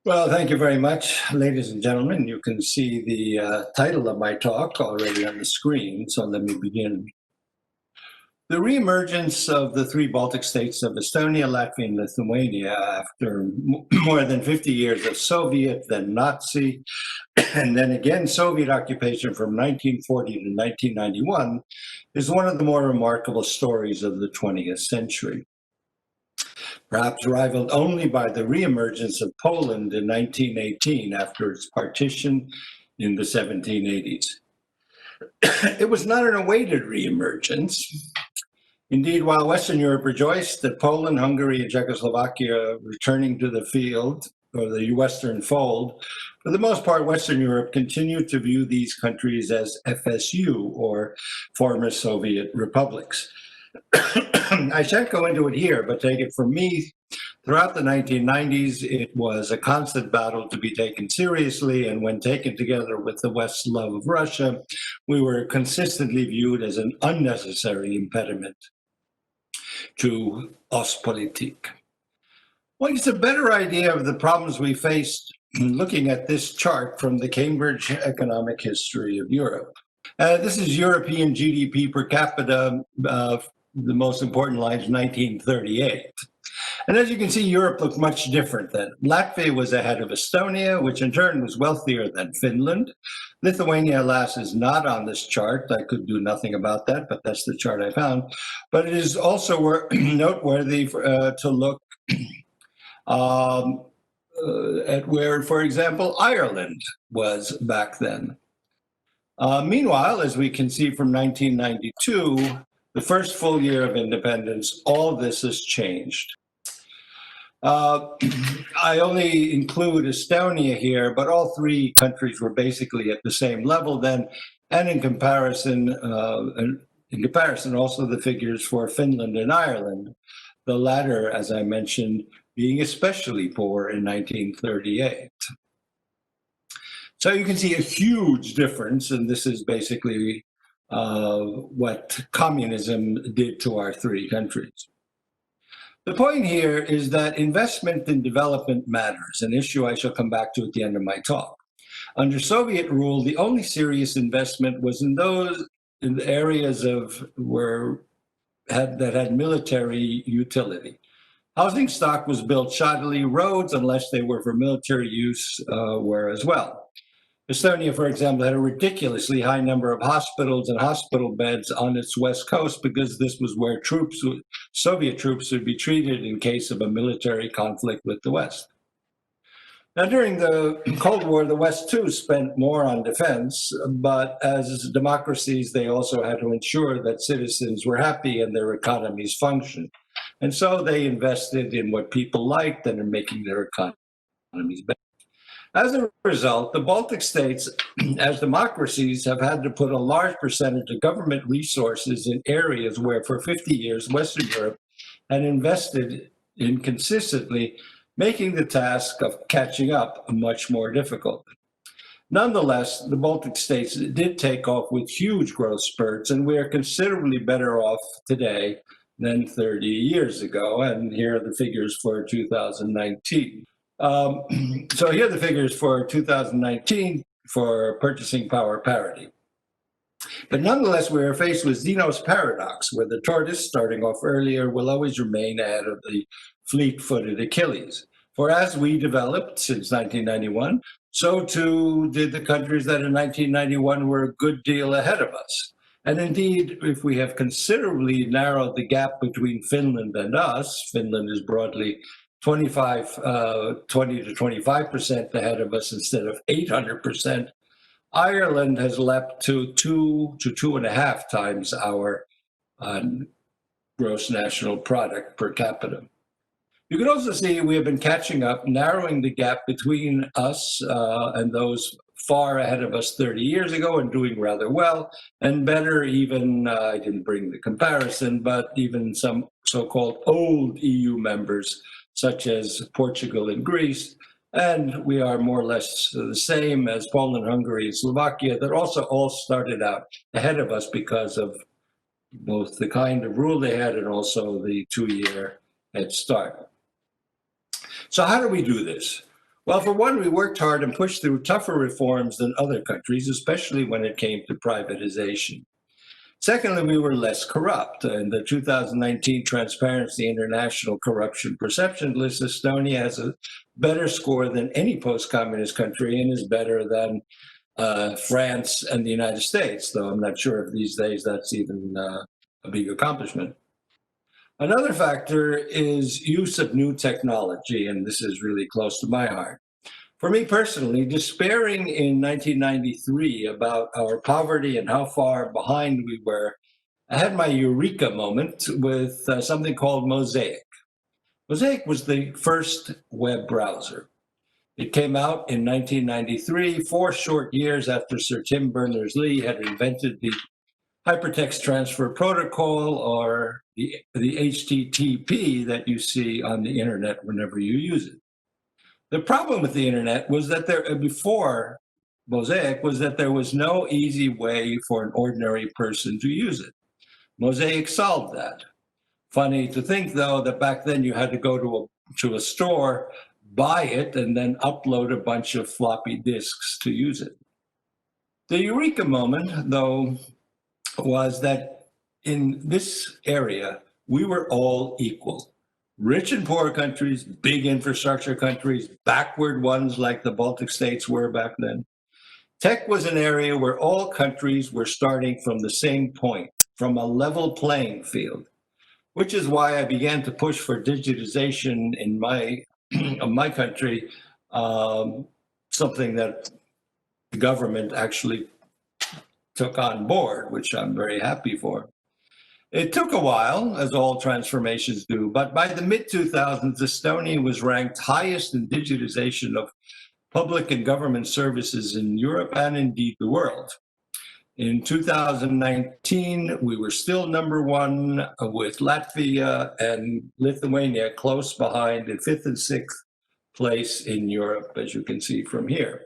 Well, thank you very much, ladies and gentlemen. You can see the title of my talk already on the screen, so let me begin. The reemergence of the three Baltic states of Estonia, Latvia, and Lithuania after more than 50 years of Soviet, then Nazi, and then again Soviet occupation from 1940 to 1991 is one of the more remarkable stories of the 20th century. Perhaps rivaled only by the reemergence of Poland in 1918 after its partition in the 1780s. It was not an awaited reemergence. Indeed, while Western Europe rejoiced that Poland, Hungary, and Czechoslovakia returning to the field, or the Western fold, for the most part, Western Europe continued to view these countries as FSU, or former Soviet republics. I shan't go into it here, but take it from me, throughout the 1990s, it was a constant battle to be taken seriously, and when taken together with the West's love of Russia, we were consistently viewed as an unnecessary impediment to Ostpolitik. One gets a better idea of the problems we faced looking at this chart from the Cambridge Economic History of Europe. This is European GDP per capita, the most important line is 1938. And as you can see, Europe looked much different then. Latvia was ahead of Estonia, which in turn was wealthier than Finland. Lithuania, alas, is not on this chart. I could do nothing about that, but that's the chart I found. But it is also noteworthy to look at where, for example, Ireland was back then. Meanwhile, as we can see from 1992, the first full year of independence, all this has changed. I only include Estonia here, but all three countries were basically at the same level then, and in comparison, also the figures for Finland and Ireland, the latter, as I mentioned, being especially poor in 1938. So you can see a huge difference, and this is basically what communism did to our three countries. The point here is that investment in development matters, an issue I shall come back to at the end of my talk. Under Soviet rule, the only serious investment was in the areas that had military utility. Housing stock was built shoddily. Roads, unless they were for military use, were as well. Estonia, for example, had a ridiculously high number of hospitals and hospital beds on its west coast because this was where Soviet troops would be treated in case of a military conflict with the West. Now, during the Cold War, the West, too, spent more on defense, but as democracies, they also had to ensure that citizens were happy and their economies functioned. And so they invested in what people liked and in making their economies better. As a result, the Baltic states, as democracies, have had to put a large percentage of government resources in areas where for 50 years Western Europe had invested in consistently, making the task of catching up much more difficult. Nonetheless, the Baltic states did take off with huge growth spurts, and we are considerably better off today than 30 years ago. And here are the figures for 2019. So here are the figures for 2019 for purchasing power parity. But nonetheless, we are faced with Zeno's paradox, where the tortoise, starting off earlier, will always remain ahead of the fleet-footed Achilles. For as we developed since 1991, so too did the countries that in 1991 were a good deal ahead of us. And indeed, if we have considerably narrowed the gap between Finland and us, Finland is broadly 20 to 25% ahead of us instead of 800%. Ireland has leapt to 2 to 2.5 times our gross national product per capita. You can also see we have been catching up, narrowing the gap between us and those far ahead of us 30 years ago and doing rather well, and better even, I didn't bring the comparison, but even some so-called old EU members, such as Portugal and Greece, and we are more or less the same as Poland, Hungary, and Slovakia, that also all started out ahead of us because of both the kind of rule they had and also the 2-year head start. So how do we do this? Well, for one, we worked hard and pushed through tougher reforms than other countries, especially when it came to privatization. Secondly, we were less corrupt. In the 2019 Transparency International Corruption Perception List, Estonia has a better score than any post-communist country and is better than France and the United States, though I'm not sure if these days that's even a big accomplishment. Another factor is use of new technology, and this is really close to my heart. For me personally, despairing in 1993 about our poverty and how far behind we were, I had my eureka moment with something called Mosaic. Mosaic was the first web browser. It came out in 1993, 4 short years after Sir Tim Berners-Lee had invented the hypertext transfer protocol, or the HTTP that you see on the internet whenever you use it. The problem with the internet was that before Mosaic, was that there was no easy way for an ordinary person to use it. Mosaic solved that. Funny to think, though, that back then you had to go to a store, buy it, and then upload a bunch of floppy disks to use it. The eureka moment, though, was that in this area, we were all equal. Rich and poor countries, big infrastructure countries, backward ones like the Baltic states were back then. Tech was an area where all countries were starting from the same point, from a level playing field, which is why I began to push for digitization in of my country, something that the government actually took on board, which I'm very happy for. It took a while, as all transformations do, but by the mid-2000s, Estonia was ranked highest in digitization of public and government services in Europe and indeed the world. In 2019, we were still number one, with Latvia and Lithuania close behind in 5th and 6th place in Europe, as you can see from here.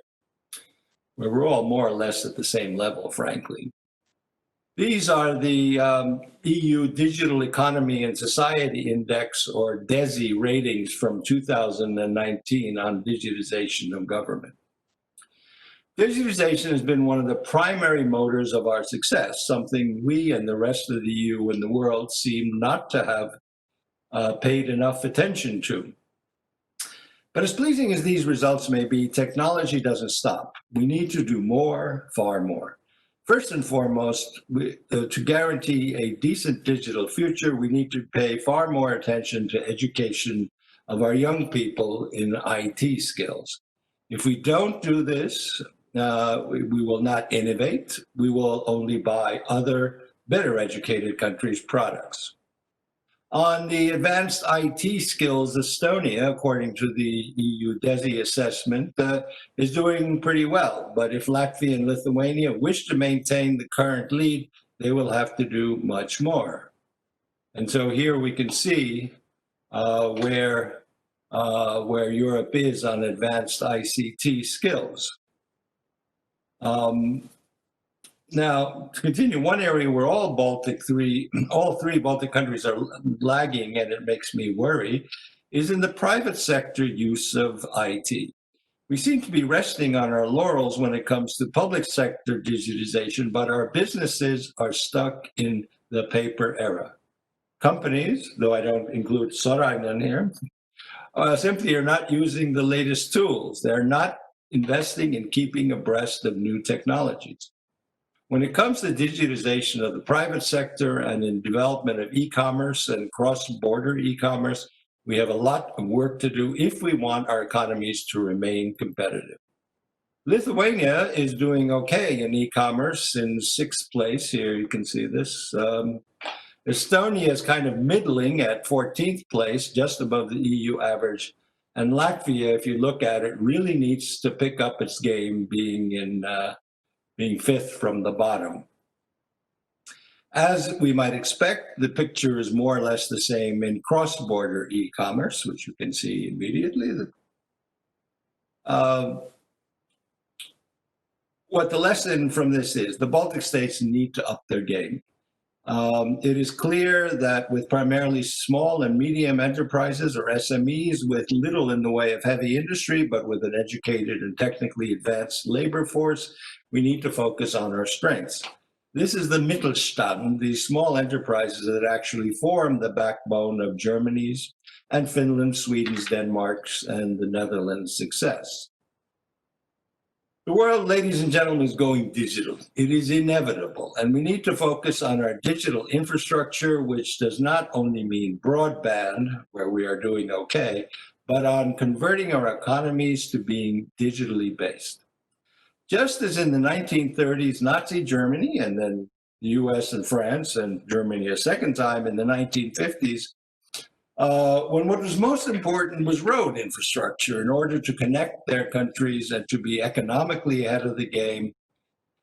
We're all more or less at the same level, frankly. These are the EU Digital Economy and Society Index, or DESI, ratings from 2019 on digitization of government. Digitization has been one of the primary motors of our success, something we and the rest of the EU and the world seem not to have paid enough attention to. But as pleasing as these results may be, technology doesn't stop. We need to do more, far more. First and foremost, to guarantee a decent digital future, we need to pay far more attention to education of our young people in IT skills. If we don't do this, we will not innovate. We will only buy other, better educated countries' products. On the advanced IT skills, Estonia, according to the EU DESI assessment, is doing pretty well. But if Latvia and Lithuania wish to maintain the current lead, they will have to do much more. And so here we can see where Europe is on advanced ICT skills. Now, to continue, one area where all three Baltic countries are lagging, and it makes me worry, is in the private sector use of IT. We seem to be resting on our laurels when it comes to public sector digitization, but our businesses are stuck in the paper era. Companies, though I don't include Sorainen here, simply are not using the latest tools. They're not investing in keeping abreast of new technologies. When it comes to digitization of the private sector and in development of e-commerce and cross-border e-commerce, we have a lot of work to do if we want our economies to remain competitive. Lithuania is doing okay in e-commerce, in 6th place. Here you can see this. Estonia is kind of middling at 14th place, just above the EU average. And Latvia, if you look at it, really needs to pick up its game, being 5th from the bottom. As we might expect, the picture is more or less the same in cross-border e-commerce, which you can see immediately. What the lesson from this is, the Baltic states need to up their game. It is clear that with primarily small and medium enterprises or SMEs with little in the way of heavy industry, but with an educated and technically advanced labor force, we need to focus on our strengths. This is the Mittelstand, these small enterprises that actually form the backbone of Germany's and Finland, Sweden's, Denmark's, and the Netherlands' success. The world, ladies and gentlemen, is going digital. It is inevitable, and we need to focus on our digital infrastructure, which does not only mean broadband, where we are doing okay, but on converting our economies to being digitally based. Just as in the 1930s, Nazi Germany, and then the US and France, and Germany a second time in the 1950s, when what was most important was road infrastructure in order to connect their countries and to be economically ahead of the game.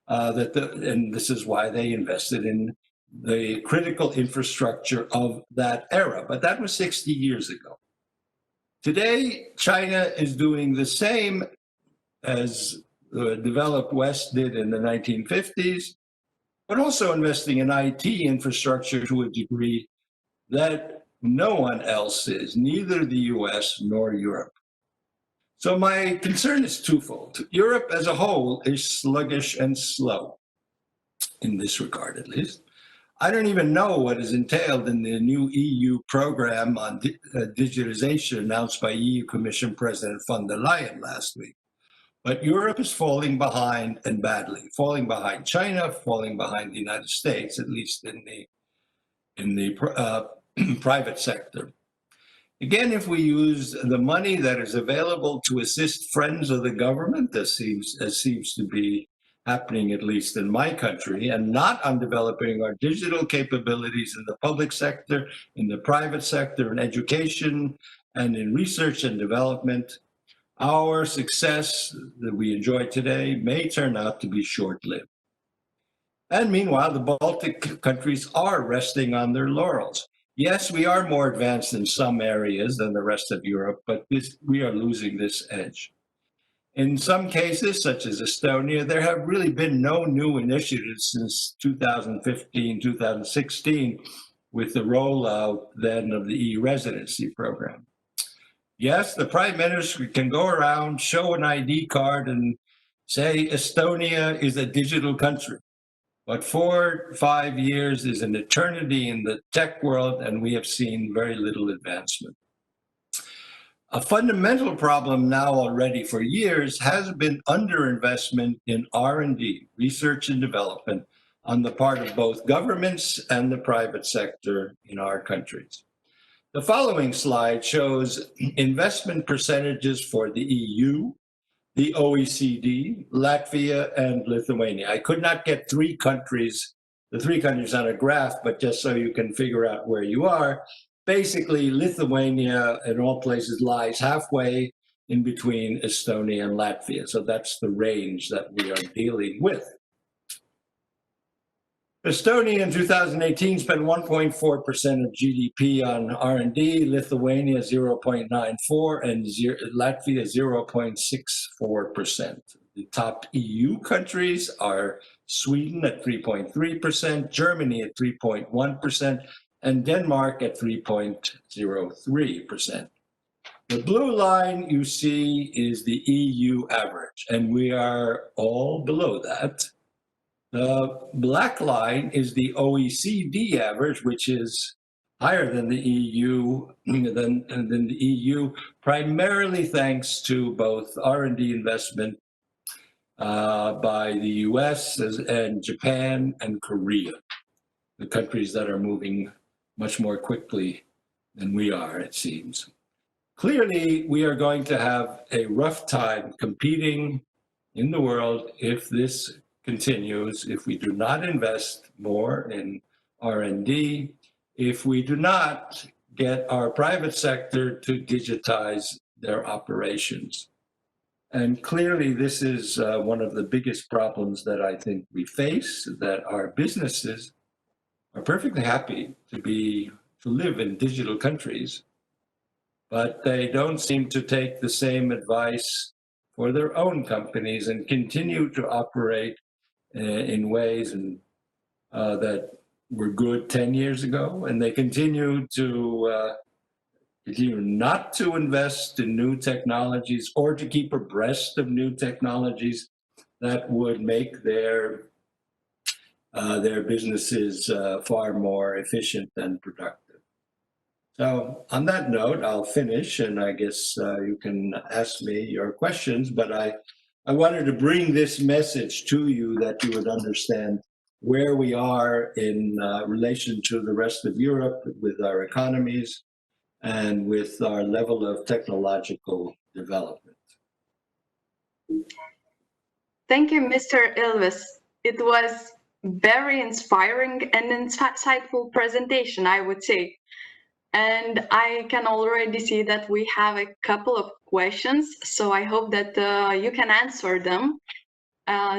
And this is why they invested in the critical infrastructure of that era. But that was 60 years ago. Today, China is doing the same as the developed West did in the 1950s, but also investing in IT infrastructure to a degree that no one else is, neither the US nor Europe. So my concern is twofold. Europe as a whole is sluggish and slow, in this regard at least. I don't even know what is entailed in the new EU program on digitization announced by EU Commission President von der Leyen last week. But Europe is falling behind, and badly, falling behind China, falling behind the United States, at least in the private sector. Again, if we use the money that is available to assist friends of the government, as seems to be happening, at least in my country, and not on developing our digital capabilities in the public sector, in the private sector, in education, and in research and development, our success that we enjoy today may turn out to be short-lived. And meanwhile, the Baltic countries are resting on their laurels. Yes, we are more advanced in some areas than the rest of Europe, but we are losing this edge. In some cases, such as Estonia, there have really been no new initiatives since 2015, 2016, with the rollout then of the e-residency program. Yes, the prime minister can go around, show an ID card and say Estonia is a digital country. But 4 5 years is an eternity in the tech world, and we have seen very little advancement. A fundamental problem now already for years has been underinvestment in R&D, research and development, on the part of both governments and the private sector in our countries. The following slide shows investment percentages for the EU, the OECD, Latvia, and Lithuania. I could not get the three countries on a graph, but just so you can figure out where you are, basically Lithuania in all places lies halfway in between Estonia and Latvia. So that's the range that we are dealing with. Estonia in 2018 spent 1.4% of GDP on R&D, Lithuania 0.94%, and Latvia 0.64%. The top EU countries are Sweden at 3.3%, Germany at 3.1%, and Denmark at 3.03%. The blue line you see is the EU average, and we are all below that. The black line is the OECD average, which is higher than the EU, primarily thanks to both R&D investment by the US and Japan and Korea, the countries that are moving much more quickly than we are, it seems. Clearly, we are going to have a rough time competing in the world if this continues, if we do not invest more in R&D, if we do not get our private sector to digitize their operations. And clearly, this is one of the biggest problems that I think we face, that our businesses are perfectly happy to live in digital countries, but they don't seem to take the same advice for their own companies and continue to operate in ways that were good 10 years ago, and they continue not to invest in new technologies or to keep abreast of new technologies that would make their businesses far more efficient and productive. So on that note, I'll finish, and I guess you can ask me your questions, but I wanted to bring this message to you that you would understand where we are in relation to the rest of Europe with our economies and with our level of technological development. Thank you, Mr. Ilves. It was very inspiring and insightful presentation, I would say. And I can already see that we have a couple of questions, so I hope that you can answer them.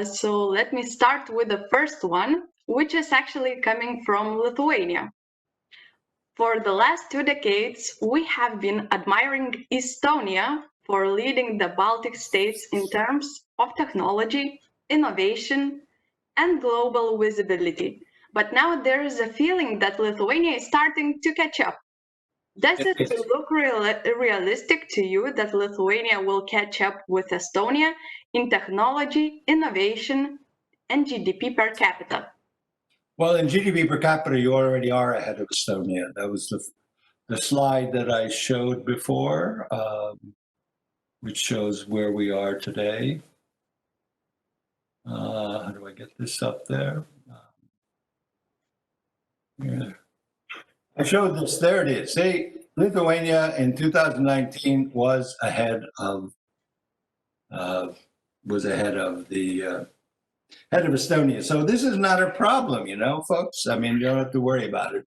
So let me start with the first one, which is actually coming from Lithuania. For the last 2 decades, we have been admiring Estonia for leading the Baltic states in terms of technology, innovation, and global visibility. But now there is a feeling that Lithuania is starting to catch up. Does it look realistic to you that Lithuania will catch up with Estonia in technology, innovation, and GDP per capita? Well, in GDP per capita, you already are ahead of Estonia. That was the slide that I showed before, which shows where we are today. How do I get this up there? Yeah. I showed this. There it is. See, Lithuania in 2019 was ahead of Estonia. So this is not a problem, you know, folks. I mean, you don't have to worry about it.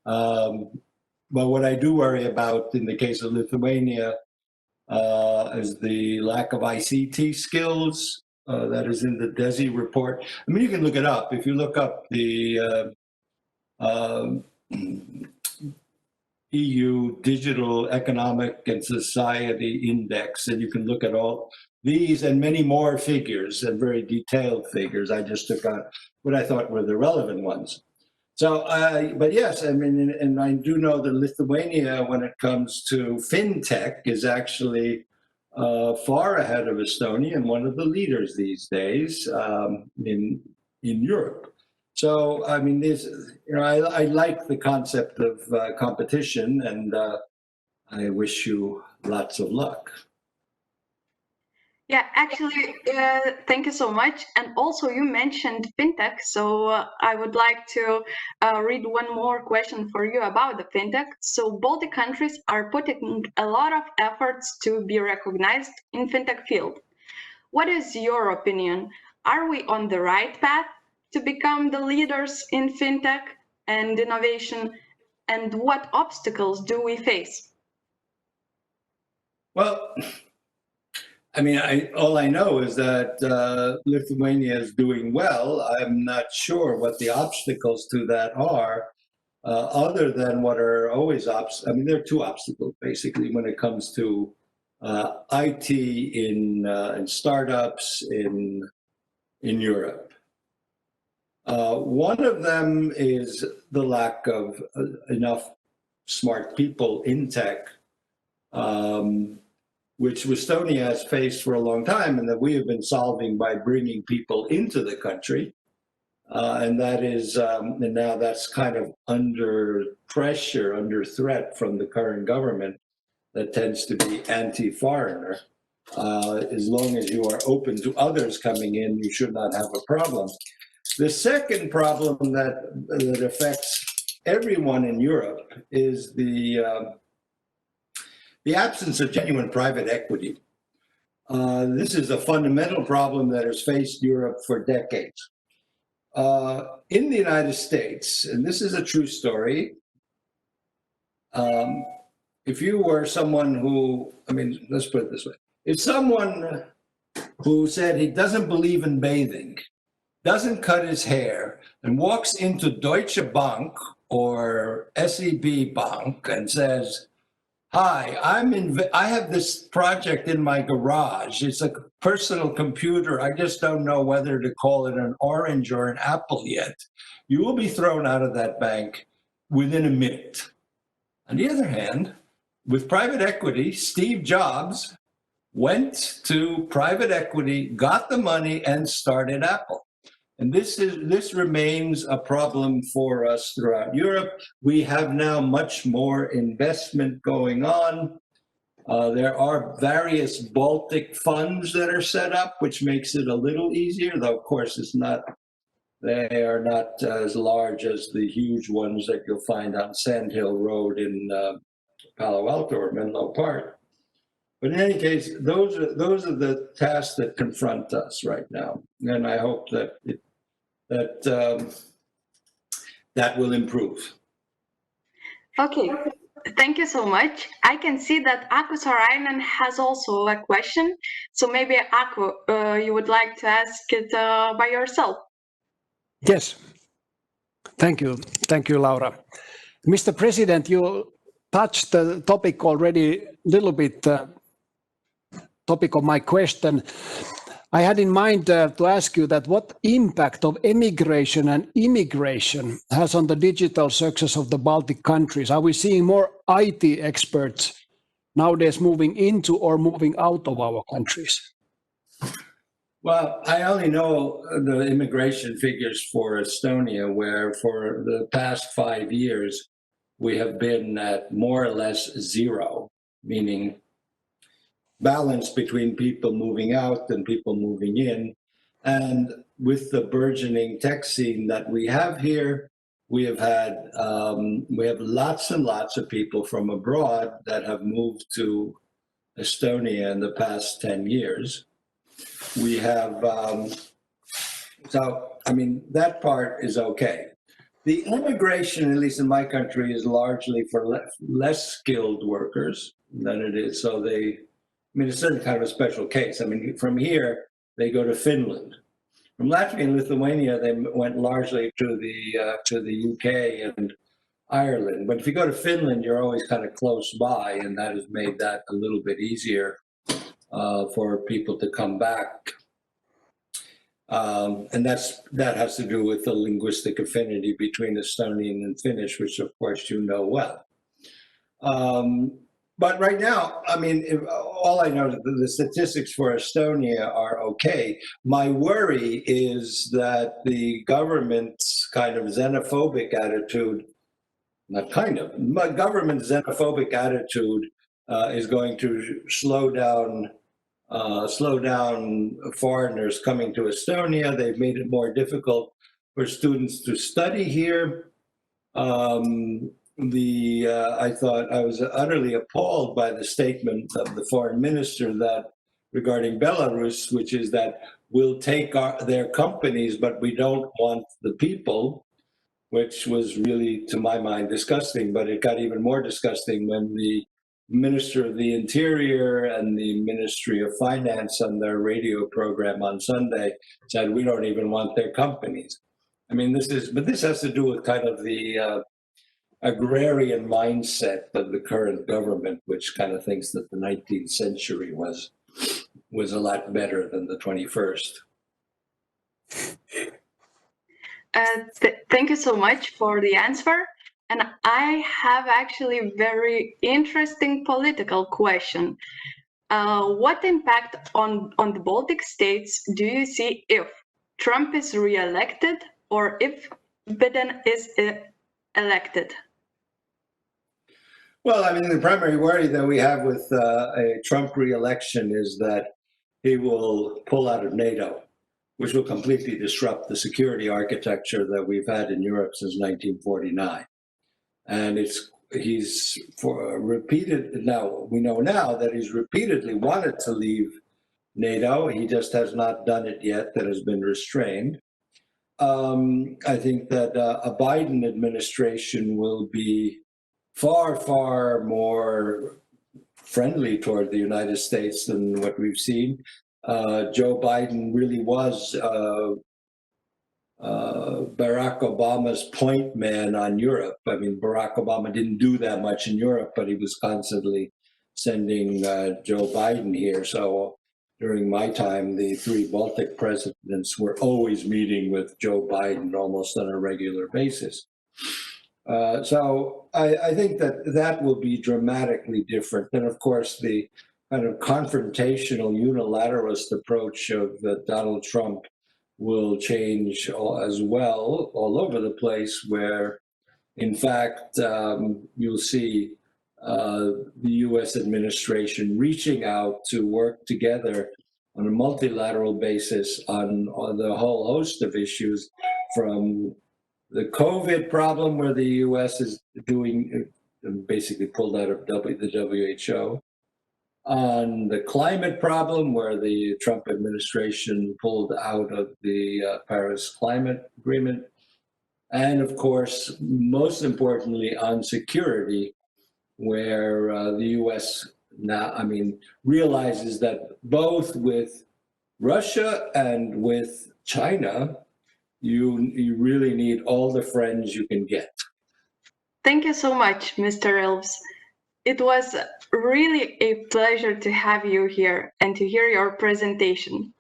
But what I do worry about in the case of Lithuania is the lack of ICT skills that is in the DESI report. I mean, you can look it up. If you look up the EU Digital Economic and Society Index, and you can look at all these and many more figures and very detailed figures. I just took out what I thought were the relevant ones. So, but yes, I mean, and I do know that Lithuania, when it comes to fintech, is actually far ahead of Estonia and one of the leaders these days in Europe. So, I mean, I like the concept of competition, and I wish you lots of luck. Yeah, actually, thank you so much. And also, you mentioned fintech, so I would like to read one more question for you about the fintech. So, Baltic countries are putting a lot of efforts to be recognized in fintech field. What is your opinion? Are we on the right path to become the leaders in fintech and innovation? And what obstacles do we face? Well, I mean, all I know is that Lithuania is doing well. I'm not sure what the obstacles to that are, other than what are always I mean, there are two obstacles basically when it comes to IT in startups in Europe. One of them is the lack of enough smart people in tech. Which Estonia has faced for a long time, and that we have been solving by bringing people into the country. And that is, and now that's kind of under pressure, under threat from the current government that tends to be anti-foreigner. As long as you are open to others coming in, you should not have a problem. The second problem that affects everyone in Europe is the absence of genuine private equity. This is a fundamental problem that has faced Europe for decades. In the United States, and this is a true story, if you were someone who, I mean, let's put it this way. If someone who said he doesn't believe in bathing, doesn't cut his hair, and walks into Deutsche Bank or SEB Bank and says, Hi, I have this project in my garage. It's a personal computer. I just don't know whether to call it an orange or an apple yet. You will be thrown out of that bank within a minute. On the other hand, with private equity, Steve Jobs went to private equity, got the money, and started Apple. And this remains a problem for us throughout Europe. We have now much more investment going on. There are various Baltic funds that are set up, which makes it a little easier, though of course they are not as large as the huge ones that you'll find on Sand Hill Road in Palo Alto or Menlo Park. But in any case, those are the tasks that confront us right now, and I hope that that will improve. Okay, thank you so much. I can see that Aku Sorainen has also a question. So maybe Aku, you would like to ask it by yourself. Yes. Thank you. Thank you, Laura. Mr. President, you touched the topic already a little bit, topic of my question. I had in mind to ask you that what impact of emigration and immigration has on the digital success of the Baltic countries? Are we seeing more IT experts nowadays moving into or moving out of our countries? Well, I only know the immigration figures for Estonia, where for the past 5 years, we have been at more or less zero, meaning balance between people moving out and people moving in. And with the burgeoning tech scene that we have here, we have lots and lots of people from abroad that have moved to Estonia in the past 10 years. We have, so, I mean, that part is okay. The immigration, at least in my country, is largely for less skilled workers than it is. So it's certainly kind of a special case. I mean, from here, they go to Finland. From Latvia and Lithuania, they went largely to the UK and Ireland. But if you go to Finland, you're always kind of close by, and that has made that a little bit easier for people to come back. And that has to do with the linguistic affinity between Estonian and Finnish, which of course you know well. But right now, I mean, all I know is that the statistics for Estonia are okay. My worry is that the government's kind of xenophobic attitude, government's xenophobic attitude is going to slow down foreigners coming to Estonia. They've made it more difficult for students to study here. I thought I was utterly appalled by the statement of the foreign minister that regarding Belarus, which is that we'll take their companies, but we don't want the people, which was really, to my mind, disgusting. But it got even more disgusting when the Minister of the Interior and the Ministry of Finance on their radio program on Sunday said, we don't even want their companies. I mean, this has to do with kind of the agrarian mindset of the current government, which kind of thinks that the 19th century was a lot better than the 21st. Thank you so much for the answer. And I have actually a very interesting political question. What impact on the Baltic states do you see if Trump is re-elected or if Biden is elected? Well, I mean, the primary worry that we have with a Trump re-election is that he will pull out of NATO, which will completely disrupt the security architecture that we've had in Europe since 1949. And he's repeated, now we know now that he's repeatedly wanted to leave NATO. He just has not done it yet. That has been restrained. I think that a Biden administration will be far, far more friendly toward the United States than what we've seen. Joe Biden really was Barack Obama's point man on Europe. I mean, Barack Obama didn't do that much in Europe, but he was constantly sending Joe Biden here. So during my time, the three Baltic presidents were always meeting with Joe Biden almost on a regular basis. So I think that will be dramatically different. And of course, the kind of confrontational unilateralist approach of Donald Trump will change as well all over the place, where in fact you'll see the US administration reaching out to work together on a multilateral basis on the whole host of issues, from the COVID problem, where the US is basically pulled out of the WHO, on the climate problem, where the Trump administration pulled out of the Paris Climate Agreement, and of course, most importantly, on security, where the US now, realizes that both with Russia and with China, you really need all the friends you can get. Thank you so much, Mr. Ilves. It was really a pleasure to have you here and to hear your presentation.